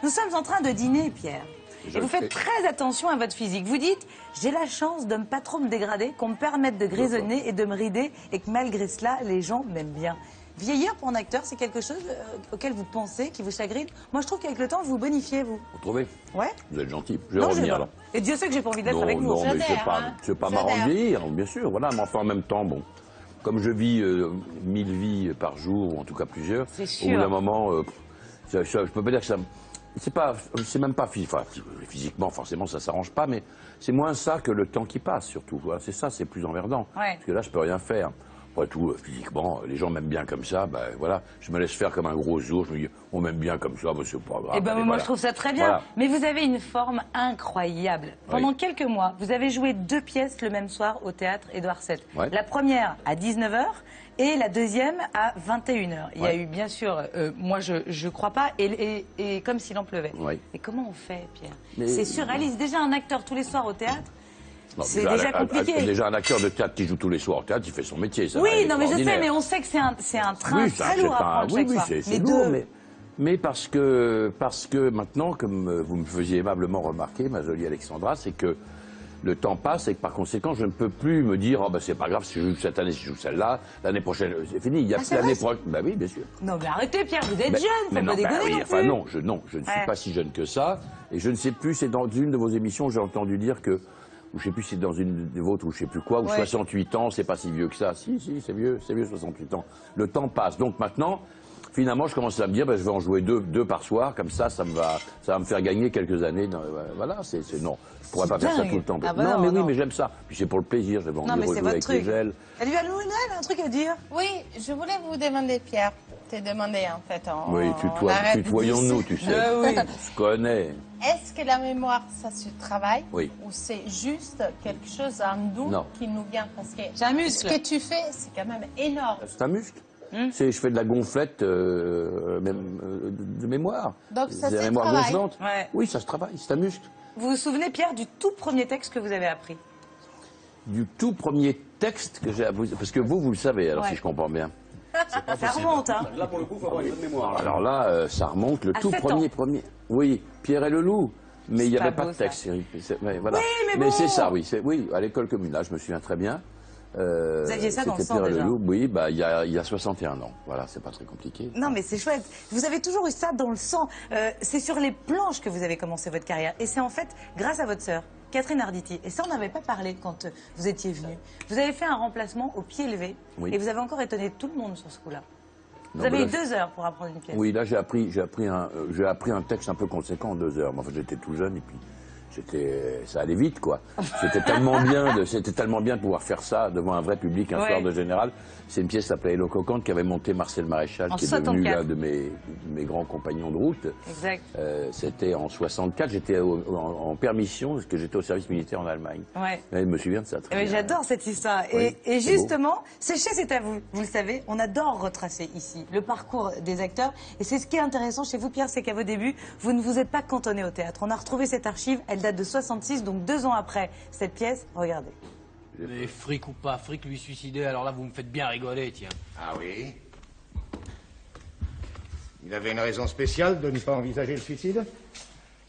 Nous sommes en train de dîner, Pierre. Et vous faites très attention à votre physique. Vous dites, j'ai la chance de ne pas trop me dégrader, qu'on me permette de grisonner et de me rider, et que malgré cela, les gens m'aiment bien. Vieillir pour un acteur, c'est quelque chose auquel vous pensez, qui vous chagrine. Moi, je trouve qu'avec le temps, vous bonifiez, vous. Vous trouvez? Ouais. Vous êtes gentil. Je vais revenir là. Et Dieu sait que j'ai pas envie d'être avec vous. Non, mais c'est pas marrant de vieillir, bien sûr. Voilà, mais enfin, en même temps, bon, comme je vis 1000 vies par jour, ou en tout cas plusieurs, au bout d'un moment, je peux pas dire que ça... C'est même pas physiquement, forcément, ça s'arrange pas, mais c'est moins ça que le temps qui passe, surtout. Voilà, c'est ça, c'est plus emmerdant. Ouais. Parce que là, je peux rien faire. Après tout, physiquement, les gens m'aiment bien comme ça, ben voilà, je me laisse faire comme un gros ours, je me dis, on m'aime bien comme ça, ben c'est pas grave. Eh ben, moi, voilà. je trouve ça très bien. Voilà. Mais vous avez une forme incroyable. Pendant quelques mois, vous avez joué 2 pièces le même soir au théâtre Édouard VII. Ouais. La première à 19 h et la deuxième à 21 h. Il y a eu, bien sûr, moi je crois pas, et comme s'il en pleuvait. Mais comment on fait, Pierre? C'est surréaliste. Déjà un acteur tous les soirs au théâtre, c'est déjà compliqué. Déjà un acteur de théâtre qui joue tous les soirs au théâtre, il fait son métier. Ça oui, non mais je sais, mais on sait que c'est un train très lourd à prendre chaque soir. C'est lourd, mais parce que maintenant, comme vous me faisiez aimablement remarquer, ma jolie Alexandra, c'est que le temps passe et que par conséquent, je ne peux plus me dire, oh ben c'est pas grave si je joue cette année, si je joue celle-là, l'année prochaine, c'est fini. Il y a l'année prochaine. Bah oui, bien sûr. Non mais arrêtez, Pierre, vous êtes jeune, faut pas déconner non plus. Enfin non, je ne suis pas si jeune que ça, et je ne sais plus. C'est dans une de vos émissions, j'ai entendu dire que, ou je sais plus si c'est dans une des vôtres ou je sais plus quoi, ou 68 ans, c'est pas si vieux que ça. Si, c'est vieux 68 ans. Le temps passe, donc maintenant. Finalement, je commence à me dire, ben, je vais en jouer deux par soir, comme ça va me faire gagner quelques années. Voilà, non, je pourrais pas faire ça tout le temps. Ah bah non, mais oui, mais j'aime ça. Puis c'est pour le plaisir, j'ai envie de rejouer avec les gels. Elle lui a un truc à dire. Oui, je voulais vous demander, Pierre, t'es demandé en fait. Oui, tutoyons-nous, tu sais. Oui. Je connais. Est-ce que la mémoire, ça se travaille? Oui. Ou c'est juste quelque chose en nous qui nous vient? Parce que c'est un muscle. Ce que tu fais, c'est quand même énorme. C'est un muscle. Je fais de la gonflette de mémoire. Donc ça se travaille. Ouais. Oui, ça se travaille, c'est un muscle. Vous vous souvenez, Pierre, du tout premier texte que vous avez appris? Du tout premier texte que j'ai appris? Parce que vous le savez, alors si je comprends bien. Ça remonte, hein. Là, pour le coup, il faut avoir une bonne mémoire. Alors là, ça remonte, le tout premier. Oui, Pierre et le loup. Mais il n'y avait pas de texte, Cyril. Voilà. Oui, mais c'est ça, oui. Oui, à l'école commune, là, je me souviens très bien. Vous aviez ça dans le sang déjà? Oui, bah, il y a 61 ans. Voilà, c'est pas très compliqué. Non, mais c'est chouette. Vous avez toujours eu ça dans le sang. C'est sur les planches que vous avez commencé votre carrière. Et c'est en fait grâce à votre sœur, Catherine Arditi. Et ça, on n'avait pas parlé quand vous étiez venu. Vous avez fait un remplacement au pied levé. Et vous avez encore étonné tout le monde sur ce coup-là. Vous avez eu 2 heures pour apprendre une pièce. Oui, là, j'ai appris un texte un peu conséquent en 2 heures. Mais en fait, j'étais tout jeune et puis... ça allait vite, quoi. C'était tellement bien de pouvoir faire ça devant un vrai public un soir de général. C'est une pièce qui s'appelait Hello Cocante qui avait monté Marcel Maréchal, qui est devenu l'un de mes grands compagnons de route. Exact. C'était en 64. J'étais en permission parce que j'étais au service militaire en Allemagne. Ouais. Je me souviens de ça très bien. J'adore cette histoire. Oui, et justement, c'est à vous. Vous le savez, on adore retracer ici le parcours des acteurs. Et c'est ce qui est intéressant chez vous, Pierre, c'est qu'à vos débuts, vous ne vous êtes pas cantonné au théâtre. On a retrouvé cette archive. Elle date de 66, donc 2 ans après cette pièce. Regardez. Mais fric ou pas fric, lui suicider, alors là vous me faites bien rigoler, tiens. Ah oui? Il avait une raison spéciale de ne pas envisager le suicide?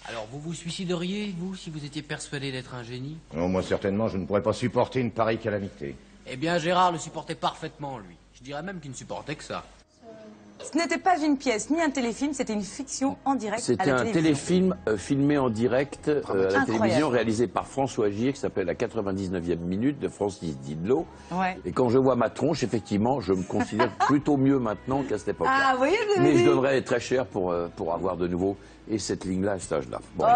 Alors vous vous suicideriez, vous, si vous étiez persuadé d'être un génie? Non, moi certainement, je ne pourrais pas supporter une pareille calamité. Eh bien Gérard le supportait parfaitement, lui. Je dirais même qu'il ne supportait que ça. Ce n'était pas une pièce ni un téléfilm, c'était une fiction en direct à la télévision. C'était un téléfilm filmé en direct à la télévision, réalisé par François Agier, qui s'appelle La 99e minute de Francis Didlot. Ouais. Et quand je vois ma tronche, effectivement, je me considère plutôt mieux maintenant qu'à cette époque-là. Ah, vous voyez, mais je donnerais très cher pour avoir de nouveau et cette ligne-là à cet âge-là. Bon,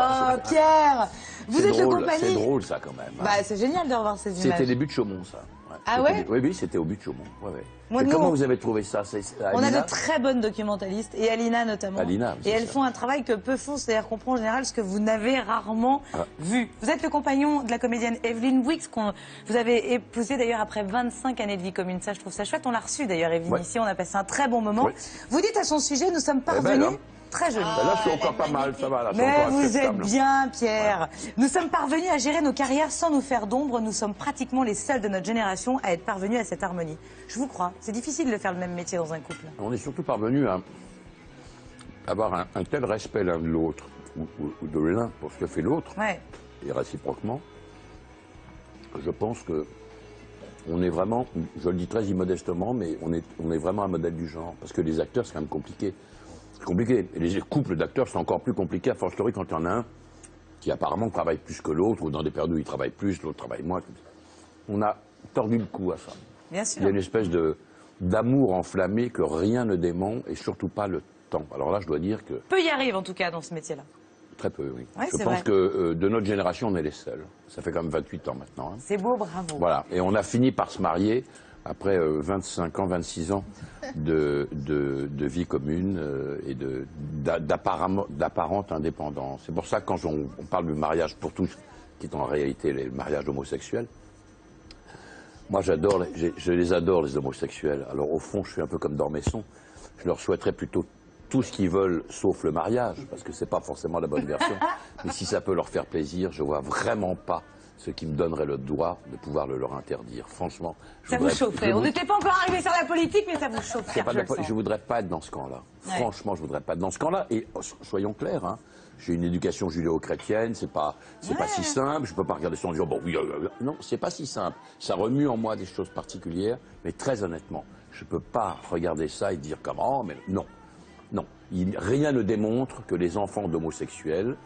Pierre, vous êtes le compagnie. C'est drôle, ça, quand même. Bah, c'est génial de revoir ces images. C'était les buts de Chaumont, ça. Ouais. Ah ouais? Oui, c'était au but de Chaumont. Ouais. Comment vous avez trouvé ça? On a de très bonnes documentalistes, et Alina notamment. Et elles font un travail que peu font, c'est-à-dire qu'on prend en général ce que vous n'avez rarement vu. Vous êtes le compagnon de la comédienne Evelyne Bouix, vous avez épousé d'ailleurs après 25 années de vie commune. Ça, je trouve ça chouette. On l'a reçue d'ailleurs, Evelyne, ici. On a passé un très bon moment. Vous dites à son sujet, nous sommes parvenus... Très joli. Là, je suis encore pas mal, ça va. Là, mais vous êtes bien, Pierre. Nous sommes parvenus à gérer nos carrières sans nous faire d'ombre. Nous sommes pratiquement les seuls de notre génération à être parvenus à cette harmonie. Je vous crois. C'est difficile de faire le même métier dans un couple. On est surtout parvenus avoir un tel respect l'un de l'autre, ou de l'un pour ce que fait l'autre, et réciproquement, je pense que on est vraiment, je le dis très immodestement, mais on est vraiment un modèle du genre. Parce que les acteurs, c'est quand même compliqué. C'est compliqué. Et les couples d'acteurs, c'est encore plus compliqué, à fortiori quand il y en a un qui apparemment travaille plus que l'autre, ou dans des périodes où il travaille plus, l'autre travaille moins. On a tordu le cou à ça. Bien sûr. Il y a une espèce d'amour enflammé que rien ne dément, et surtout pas le temps. Alors là, je dois dire que... Peu y arrive, en tout cas, dans ce métier-là. Très peu, oui. Ouais, je pense que de notre génération, on est les seuls. Ça fait quand même 28 ans maintenant. Hein. C'est beau, bravo. Voilà, et on a fini par se marier après 25 ans, 26 ans de vie commune et d'apparente indépendance. C'est pour ça que quand on parle du mariage pour tous, qui est en réalité le mariage homosexuel, moi je les adore les homosexuels. Alors au fond, je suis un peu comme Dormesson. Je leur souhaiterais plutôt tout ce qu'ils veulent, sauf le mariage, parce que c'est pas forcément la bonne version. Mais si ça peut leur faire plaisir, je vois vraiment pas ce qui me donnerait le droit de pouvoir le leur interdire. Franchement, ça vous chaufferait. On n'était pas encore arrivé sur la politique, mais ça vous chaufferait. Je voudrais pas être dans ce camp-là. Ouais. Franchement, je voudrais pas être dans ce camp-là. Et soyons clairs, hein, j'ai une éducation judéo-chrétienne, c'est pas si simple. Je peux pas regarder ça en disant bon oui, non, c'est pas si simple. Ça remue en moi des choses particulières, mais très honnêtement, je peux pas regarder ça et dire comment, mais non. Non, rien ne démontre que les enfants d'homosexuels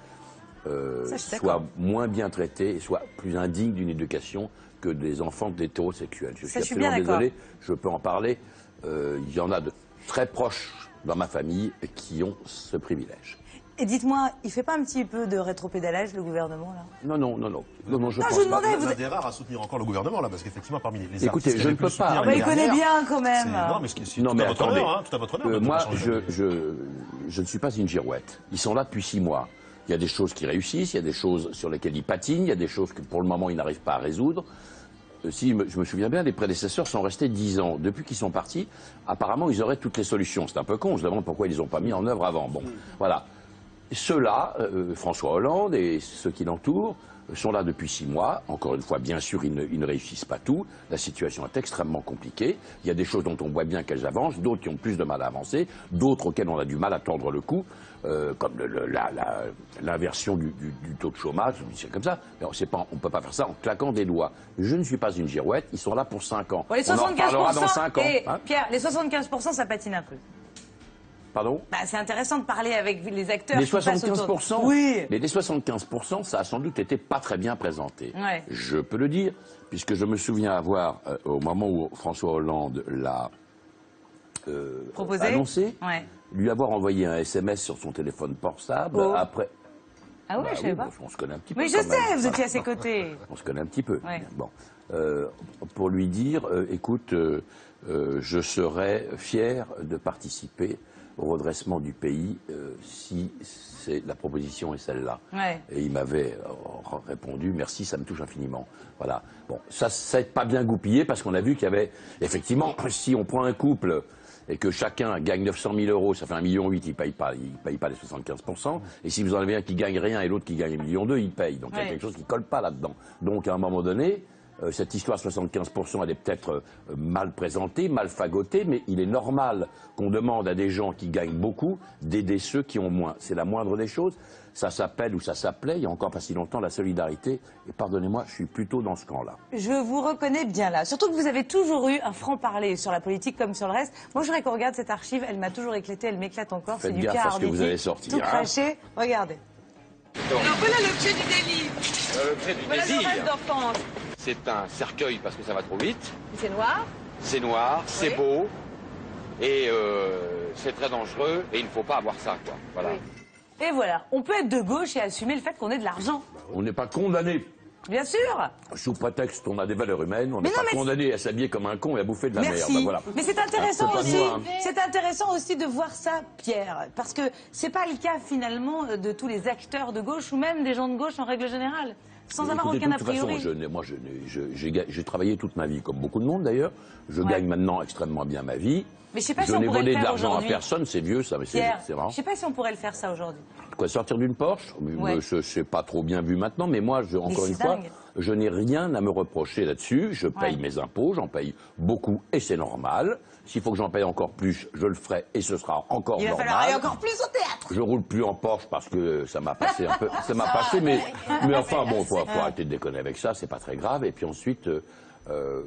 soient moins bien traités et soient plus indignes d'une éducation que des enfants d'hétérosexuels. Je suis absolument désolé, je peux en parler. Il y en a de très proches dans ma famille qui ont ce privilège. Et dites-moi, il ne fait pas un petit peu de rétropédalage, le gouvernement, là? Non, je pense vous demandais, vous êtes des rares à soutenir encore le gouvernement, là, parce qu'effectivement, parmi les écoutez, je ne peux pas. Il connaît bien, quand même. Non, mais attendez. Tout à votre honneur. Moi, je ne suis pas une girouette. Ils sont là depuis 6 mois. Il y a des choses qui réussissent, il y a des choses sur lesquelles ils patinent, il y a des choses que, pour le moment, ils n'arrivent pas à résoudre. Si je me souviens bien, les prédécesseurs sont restés 10 ans. Depuis qu'ils sont partis, apparemment, ils auraient toutes les solutions. C'est un peu con, je me demande pourquoi ils les ont pas mis en œuvre avant. Bon, voilà. Ceux-là, François Hollande et ceux qui l'entourent, sont là depuis 6 mois. Encore une fois, bien sûr, ils ne réussissent pas tout. La situation est extrêmement compliquée. Il y a des choses dont on voit bien qu'elles avancent, d'autres qui ont plus de mal à avancer, d'autres auxquelles on a du mal à tordre le cou, comme l'inversion du taux de chômage, c'est comme ça. Mais on ne peut pas faire ça en claquant des doigts. Je ne suis pas une girouette, ils sont là pour 5 ans. Bon, les 75%, on en reparlera dans 5 ans. Hein. Pierre, les 75%, ça patine un peu. Pardon ? C'est intéressant de parler avec les acteurs. Les 75%, oui. Mais les 75%, ça a sans doute été pas très bien présenté. Ouais. Je peux le dire, puisque je me souviens avoir, au moment où François Hollande l'a annoncé, lui avoir envoyé un SMS sur son téléphone portable après. Ah oui, je sais pas. On se connaît un petit peu. Oui, je sais, vous étiez à ses côtés. On se connaît un petit peu. Ouais. Bon, pour lui dire, écoute, je serais fier de participer au redressement du pays si la proposition est celle-là. Ouais. Et il m'avait répondu, merci, ça me touche infiniment. Voilà. Bon, ça n'est pas bien goupillé parce qu'on a vu qu'il y avait, effectivement, si on prend un couple et que chacun gagne 900 000 euros, ça fait 1,8 million, il paye pas les 75%. Et si vous en avez un qui gagne rien et l'autre qui gagne 1,2 million, il paye. Donc il y a quelque chose qui colle pas là-dedans. Donc à un moment donné, cette histoire 75%, elle est peut-être mal présentée, mal fagotée, mais il est normal qu'on demande à des gens qui gagnent beaucoup d'aider ceux qui ont moins. C'est la moindre des choses. Ça s'appelle ou ça s'appelait, il y a encore pas si longtemps, la solidarité. Et pardonnez-moi, je suis plutôt dans ce camp-là. Je vous reconnais bien là. Surtout que vous avez toujours eu un franc-parler sur la politique comme sur le reste. Moi, je voudrais qu'on regarde cette archive. Elle m'a toujours éclaté, elle m'éclate encore. C'est du cas à ce que vous allez sortir. Tout craché. Regardez. Alors voilà l'objet du délit. L'objet du désir. Le rêve d'enfance. C'est un cercueil parce que ça va trop vite. C'est noir. C'est noir, c'est beau. Et c'est très dangereux. Et il ne faut pas avoir ça, quoi. Voilà. Oui. Et voilà, on peut être de gauche et assumer le fait qu'on ait de l'argent. On n'est pas condamné. Bien sûr. Sous prétexte qu'on a des valeurs humaines, on n'est pas condamné à s'habiller comme un con et à bouffer de la merde. Ben voilà. Mais c'est intéressant aussi. Moi, C'est intéressant aussi de voir ça, Pierre, parce que c'est pas le cas finalement de tous les acteurs de gauche ou même des gens de gauche en règle générale. Sans avoir aucun a priori. De toute façon, j'ai travaillé toute ma vie, comme beaucoup de monde d'ailleurs. Je gagne maintenant extrêmement bien ma vie. Mais je sais pas si on pourrait le faire aujourd'hui. Je n'ai volé de l'argent à personne, c'est vieux ça, mais c'est vrai. Je sais pas si on pourrait le faire ça aujourd'hui. Quoi, sortir d'une Porsche? C'est pas trop bien vu maintenant, mais moi, encore une fois, je n'ai rien à me reprocher là-dessus. Je paye mes impôts, j'en paye beaucoup et c'est normal. S'il faut que j'en paye encore plus, je le ferai et ce sera encore normal. Il va falloir aller encore plus au théâtre. Je roule plus en Porsche parce que ça m'a passé un peu. Ça m'a passé, mais enfin bon, faut arrêter de déconner avec ça, c'est pas très grave. Et puis ensuite,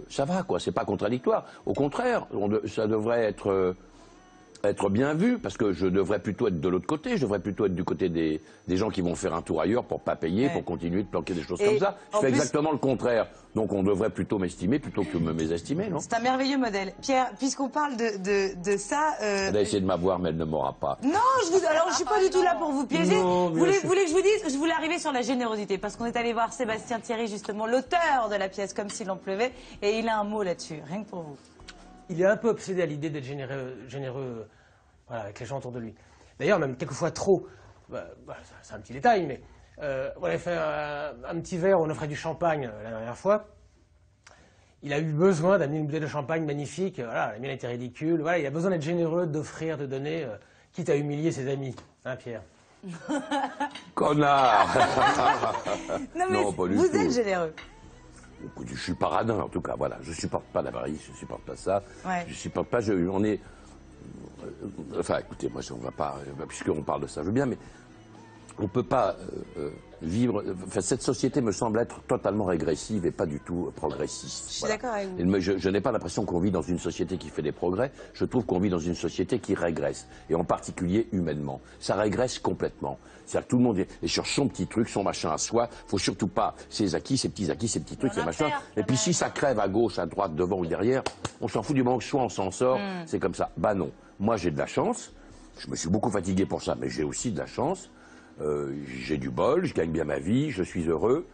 ça va quoi, c'est pas contradictoire. Au contraire, ça devrait être bien vu, parce que je devrais plutôt être de l'autre côté, je devrais plutôt être du côté des gens qui vont faire un tour ailleurs pour pas payer, pour continuer de planquer des choses comme ça. Je fais exactement le contraire. Donc on devrait plutôt m'estimer plutôt que me mésestimer, non? C'est un merveilleux modèle. Pierre, puisqu'on parle de ça... Elle a essayé de m'avoir, mais elle ne m'aura pas. Non, alors je suis pas du tout là pour vous piéger. Vous voulez que je vous dise, je voulais arriver sur la générosité, parce qu'on est allé voir Sébastien Thierry, justement, l'auteur de la pièce Comme s'il en pleuvait, et il a un mot là-dessus, rien que pour vous. Il est un peu obsédé à l'idée d'être généreux voilà, avec les gens autour de lui. D'ailleurs, même quelquefois trop. C'est un petit détail, mais on avait fait un petit verre où on offrait du champagne la dernière fois. Il a eu besoin d'amener une bouteille de champagne magnifique. Voilà, la mienne était ridicule. Voilà, il a besoin d'être généreux, d'offrir, de donner, quitte à humilier ses amis. Hein, Pierre? Connard. Non, mais non, pas du vous tout. êtes généreux. Je suis paradin, en tout cas, voilà. Je supporte pas l'avarice, je supporte pas ça. Ouais. Je supporte pas, on est... Enfin, écoutez, moi, on va pas... Puisqu'on parle de ça, je veux bien, mais on peut pas vivre... Enfin, cette société me semble être totalement régressive et pas du tout progressiste. Je suis d'accord avec vous. Je n'ai pas l'impression qu'on vit dans une société qui fait des progrès. Je trouve qu'on vit dans une société qui régresse. Et en particulier humainement. Ça régresse complètement. C'est-à-dire que tout le monde est sur son petit truc, son machin à soi. Faut surtout pas ses acquis, ses petits trucs, ses machins. Et puis si ça crève à gauche, à droite, devant ou derrière, on s'en fout du moment que soit on s'en sort. C'est comme ça. Bah non. Moi j'ai de la chance. Je me suis beaucoup fatigué pour ça, mais j'ai aussi de la chance. J'ai du bol, je gagne bien ma vie, je suis heureux.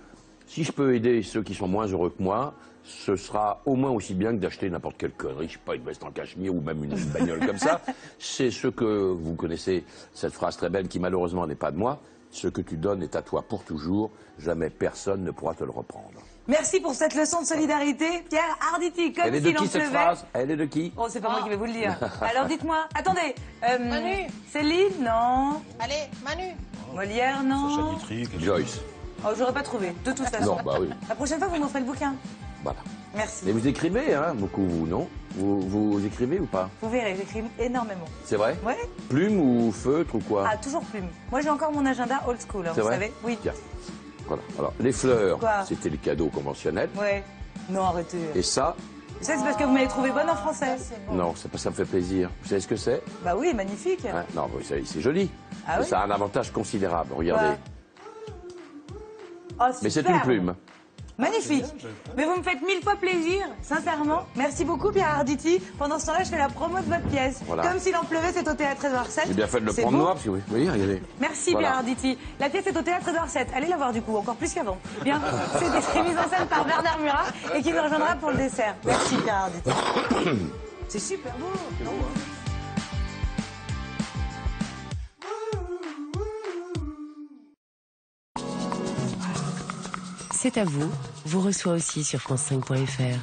Si je peux aider ceux qui sont moins heureux que moi, ce sera au moins aussi bien que d'acheter n'importe quelle connerie, je sais pas, une veste en cachemire ou même une bagnole comme ça. C'est ce que vous connaissez, cette phrase très belle qui malheureusement n'est pas de moi. Ce que tu donnes est à toi pour toujours, jamais personne ne pourra te le reprendre. Merci pour cette leçon de solidarité, Pierre Arditi. Comme Elle est de s'il en qui cette pleuvait. phrase? Elle est de qui? Oh, c'est pas moi qui vais vous le dire. Alors dites-moi, attendez. Manu. Céline, non. Allez, Manu. Molière, non. Sacha Guitry, Joyce. Oh, j'aurais pas trouvé, de toute façon. Non, bah oui. La prochaine fois, vous m'offrez le bouquin. Voilà. Merci. Mais vous écrivez, hein, beaucoup, vous, non? Vous écrivez ou pas? Vous verrez, j'écris énormément. C'est vrai? Ouais. Plume ou feutre ou quoi? Ah, toujours plume. Moi, j'ai encore mon agenda old school, hein, C'est vous vrai? savez. Oui. Tiens. Voilà. Alors, les fleurs, Quoi? c'était le cadeau conventionnel. Ouais. Non, arrêtez. Et ça, Ça, c'est parce que vous m'avez trouvé bonne en français. non, c'est pas ça me fait plaisir. Vous savez ce que c'est? Bah oui, magnifique. Hein? Non, c'est joli. Ah Mais oui? ça a un avantage considérable. Regardez. Oh, Mais c'est superbe. une plume. Magnifique. Mais vous me faites 1000 fois plaisir, sincèrement. Merci beaucoup, Pierre Arditi. Pendant ce temps-là, je fais la promo de votre pièce. Voilà. Comme s'il en pleuvait, c'est au Théâtre Édouard VII. J'ai bien fait de le C'est prendre beau. noir, parce que vous voyez, regardez. Merci, Voilà. Pierre Arditi. La pièce est au Théâtre Édouard VII. Allez la voir, du coup, encore plus qu'avant. Bien, c'est mise en scène par Bernard Murat et qui nous rejoindra pour le dessert. Merci, Pierre Arditi. C'est super beau. C'est à vous, vous reçoit aussi sur France5.fr.